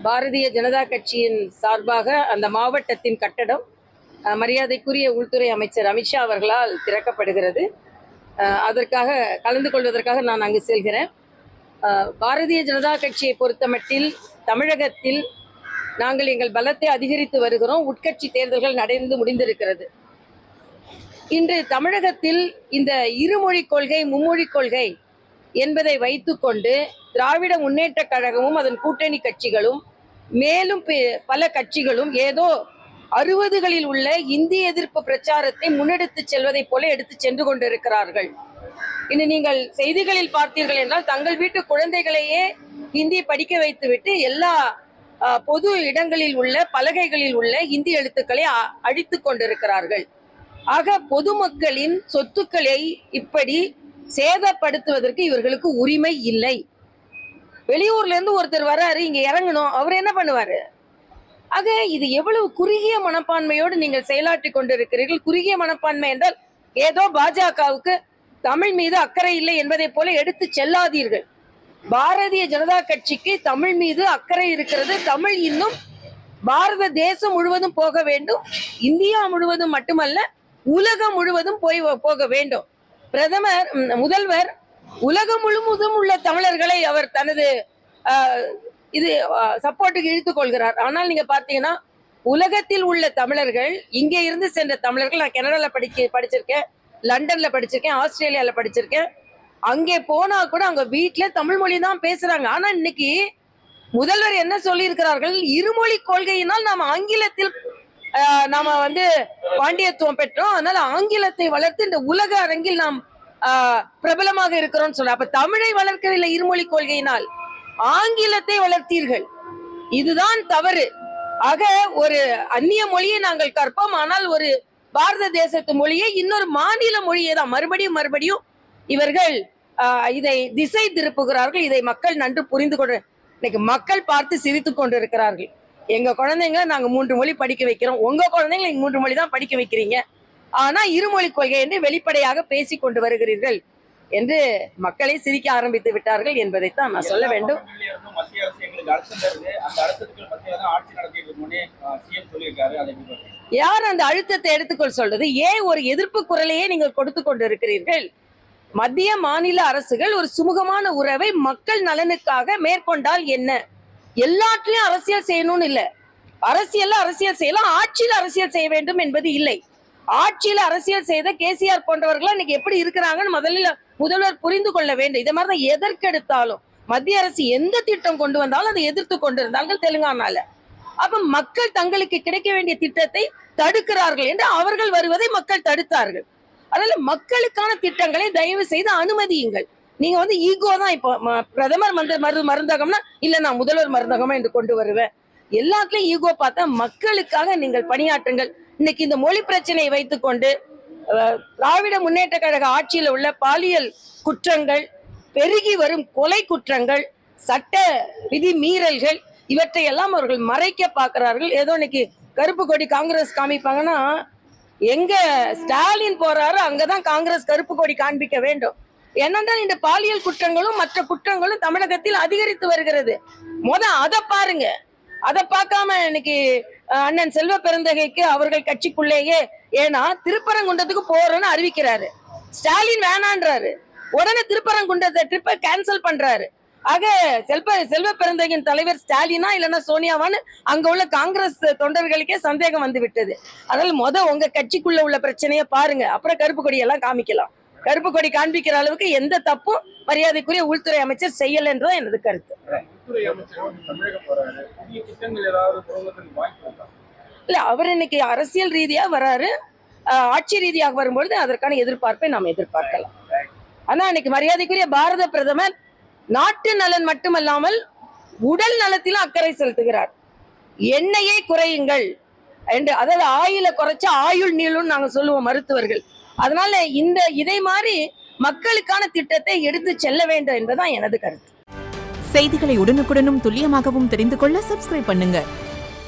பாரதிய ஜனதா கட்சியின் சார்பாக அந்த மாவட்டத்தின் கட்டடம் மரியாதைக்குரிய உள்துறை அமைச்சர் அமித்ஷா அவர்களால் திறக்கப்படுகிறது. அதற்காக கலந்து கொள்வதற்காக நான் அங்கு செல்கிறேன். பாரதிய ஜனதா கட்சியை பொறுத்தமட்டில் தமிழகத்தில் நாங்கள் எங்கள் பலத்தை அதிகரித்து வருகிறோம். உட்கட்சி தேர்தல்கள் நடந்து முடிந்திருக்கிறது. இன்று தமிழகத்தில் இந்த இருமொழி கொள்கை மும்மொழி கொள்கை என்பதை வைத்துக்கொண்டு திராவிட முன்னேற்ற கழகமும் அதன் கூட்டணி கட்சிகளும் மேலும் பல கட்சிகளும் ஏதோ 60களில் உள்ள இந்தி எதிர்ப்பு பிரச்சாரத்தை முன்னெடுத்து செல்வதை போல எடுத்து சென்று கொண்டிருக்கிறார்கள். இன்று நீங்கள் செய்திகளில் பார்த்தீர்கள் என்றால் தங்கள் வீட்டு குழந்தைகளையே ஹிந்தி படிக்க வைத்துவிட்டு எல்லா பொது இடங்களில் உள்ள பலகைகளில் உள்ள இந்தி எழுத்துக்களை அழித்து கொண்டிருக்கிறார்கள். ஆக பொதுமக்களின் சொத்துக்களை இப்படி சேதப்படுத்துவதற்கு இவர்களுக்கு உரிமை இல்லை. வெளியூர்ல இருந்து ஒருத்தர் வர்றாரு, இங்க இறங்கணும், அவர் என்ன பண்ணுவாரு? ஆக இது எவ்வளவு குறுகிய மனப்பான்மையோடு நீங்கள் செயலாற்றி கொண்டிருக்கிறீர்கள். குறுகிய மனப்பான்மை என்றால் ஏதோ பாஜகவுக்கு தமிழ் மீது அக்கறை இல்லை என்பதை போல எடுத்து செல்லாதீர்கள். பாரதிய ஜனதா கட்சிக்கு தமிழ் மீது அக்கறை இருக்கிறது. தமிழ் இன்னும் பாரத தேசம் முழுவதும் போக வேண்டும். இந்தியா முழுவதும் மட்டுமல்ல, உலகம் முழுவதும் போக வேண்டும். பிரதமர் முதல்வர் உலகம் முழுவதும் உள்ள தமிழர்களை அவர் தனது இது சப்போர்ட்டுக்கு இழுத்துக் கொள்கிறார். ஆனால் நீங்க பார்த்தீங்கன்னா உலகத்தில் உள்ள தமிழர்கள், இங்கே இருந்து சென்ற தமிழர்கள், நான் கனடால படிச்சிருக்கேன், லண்டன்ல படிச்சிருக்கேன், ஆஸ்திரேலியால படிச்சிருக்கேன். அங்கே போனா கூட அவங்க வீட்டுல தமிழ் மொழி தான் பேசுறாங்க. ஆனா இன்னைக்கு முதல்வர் என்ன சொல்லி இருக்கிறார்கள்? இருமொழி கொள்கையினால் நாம் ஆங்கிலத்தில் நாம பாண்டியத்துவம் பெற்றோம், அதனால ஆங்கிலத்தை வளர்த்து இந்த உலக அரங்கில் நாம் பிரபலமாக இருக்கிறோம் சொல்ற. அப்ப தமிழை வளர்க்கவில்லை, இருமொழி கொள்கையினால் ஆங்கிலத்தை வளர்த்தீர்கள். இதுதான் தவறு. ஆக ஒரு அந்நிய மொழியை நாங்கள் கற்போம், ஆனால் ஒரு பாரத தேசத்து மொழியை இன்னொரு மாநில மொழியை தான் மறுபடியும் இவர்கள் இதை திசை திருப்புகிறார்கள். இதை மக்கள் நன்கு புரிந்து கொண்டு இன்னைக்கு மக்கள் பார்த்து சிரித்து கொண்டு இருக்கிறார்கள். எங்க குழந்தைங்க நாங்க 3 மொழி படிக்க வைக்கிறோம், உங்க குழந்தைங்க 3 மொழி தான் படிக்க வைக்கிறீங்க, ஆனா இருமொழி கொள்கை என்று வெளிப்படையாக பேசி கொண்டு வருகிறீர்கள் என்று மக்களை சிரிக்க ஆரம்பித்து விட்டார்கள் என்பதைத்தான் நான் சொல்ல வேண்டும். யார் அந்த அழுத்தத்தை எடுத்துக்கொள் சொல்றது? ஏன் ஒரு எதிர்ப்பு குரலையே நீங்கள் கொடுத்து கொண்டு இருக்கிறீர்கள்? மத்திய மாநில அரசுகள் ஒரு சுமூகமான உறவை மக்கள் நலனுக்காக மேற்கொண்டால் என்ன? எல்லாற்றிலும் அரசியல் செய்யணும்னு இல்லை. அரசியல் செய்யலாம், ஆட்சியில் அரசியல் செய்ய வேண்டும் என்பது இல்லை. ஆட்சியில் அரசியல் செய்த கேசிஆர் போன்றவர்கள் இன்னைக்கு எப்படி இருக்கிறாங்கன்னு முதல்வர் புரிந்து கொள்ள வேண்டும். இதை மாதிரிதான் எதற்கெடுத்தாலும் மத்திய அரசு எந்த திட்டம் கொண்டு வந்தாலும் அதை எதிர்த்து கொண்டிருந்தார்கள் தெலுங்கானால. அப்ப மக்கள் தங்களுக்கு கிடைக்க வேண்டிய திட்டத்தை தடுக்கிறார்கள் என்று அவர்கள் வருவதை மக்கள் தடுத்தார்கள். அதனால மக்களுக்கான திட்டங்களை தயவு செய்து அனுமதியுங்கள். நீங்க ஈகோ தான். இப்போ பிரதமர் மருந்தகம்னா இல்ல நான் முதல்வர் மருந்தகமா என்று கொண்டு வருவேன். எல்லாத்துலயும் ஈகோ பார்த்தா மக்களுக்காக நீங்கள் பணியாற்றுங்கள். இன்னைக்கு இந்த மொழி பிரச்சனையை வைத்துக்கொண்டு திராவிட முன்னேற்ற கழக ஆட்சியில் உள்ள பாலியல் குற்றங்கள், பெருகி வரும் கொலை குற்றங்கள், சட்ட விதி மீறல்கள், இவற்றை எல்லாம் அவர்கள் மறைக்க பார்க்கிறார்கள். ஏதோ இன்னைக்கு கருப்பு கொடி காங்கிரஸ் காமிப்பாங்கன்னா, எங்க ஸ்டாலின் போறாரோ அங்கதான் காங்கிரஸ் கருப்பு கொடி காண்பிக்க வேண்டும். ஏனென்றால் இந்த பாலியல் குற்றங்களும் மற்ற குற்றங்களும் தமிழகத்தில் அதிகரித்து வருகிறது. அதை பாருங்க. அதை பார்க்காம இன்னைக்கு அண்ணன் செல்வ பெருந்தகைக்கு அவர்கள் கட்சிக்குள்ளேயே ஏன்னா திருப்பரங்குன்றத்துக்கு போறோன்னு அறிவிக்கிறாரு, ஸ்டாலின் வேணான்றாரு, உடனே திருப்பரங்குன்றத்தை ட்ரிப்பை கேன்சல் பண்றாரு. ஆக செல்வ பெருந்தகையின் தலைவர் ஸ்டாலினா இல்லைன்னா சோனியாவான்னு அங்க உள்ள காங்கிரஸ் தொண்டர்களுக்கே சந்தேகம் வந்து விட்டது. அதனால உங்க கட்சிக்குள்ள உள்ள பிரச்சனையை பாருங்க, அப்புறம் கருப்பு கொடி எல்லாம் காமிக்கலாம். கருப்பு கொடி காண்பிக்கிற அளவுக்கு எந்த தப்பும் மரியாதைக்குரிய உள்துறை அமைச்சர் செய்யல என்றுதான் எனது கருத்து. இல்ல, அவர் இன்னைக்கு அரசியல் ரீதியா வராரு, ஆட்சி ரீதியாக வரும்பொழுது அதற்கான எதிர்பார்ப்பை நாம் எதிர்பார்க்கலாம். ஆனா இன்னைக்கு மரியாதைக்குரிய பாரத பிரதமர் நாட்டு நலன் மட்டுமல்லாமல் உடல் நலத்திலும் அக்கறை செலுத்துகிறார். எண்ணெயை குறையுங்கள் என்று, அதாவது ஆயில குறைச்சா ஆயுள் நீளும் நாங்க சொல்லுவோம் மருத்துவர்கள். அதனால இதை மாதிரி மக்களுக்கான திட்டத்தை எடுத்து செல்ல வேண்டும் என்பதுதான் எனது கருத்து. செய்திகளை உடனுக்குடனும் துல்லியமாகவும் தெரிந்து கொள்ள சப்ஸ்கிரைப் பண்ணுங்க.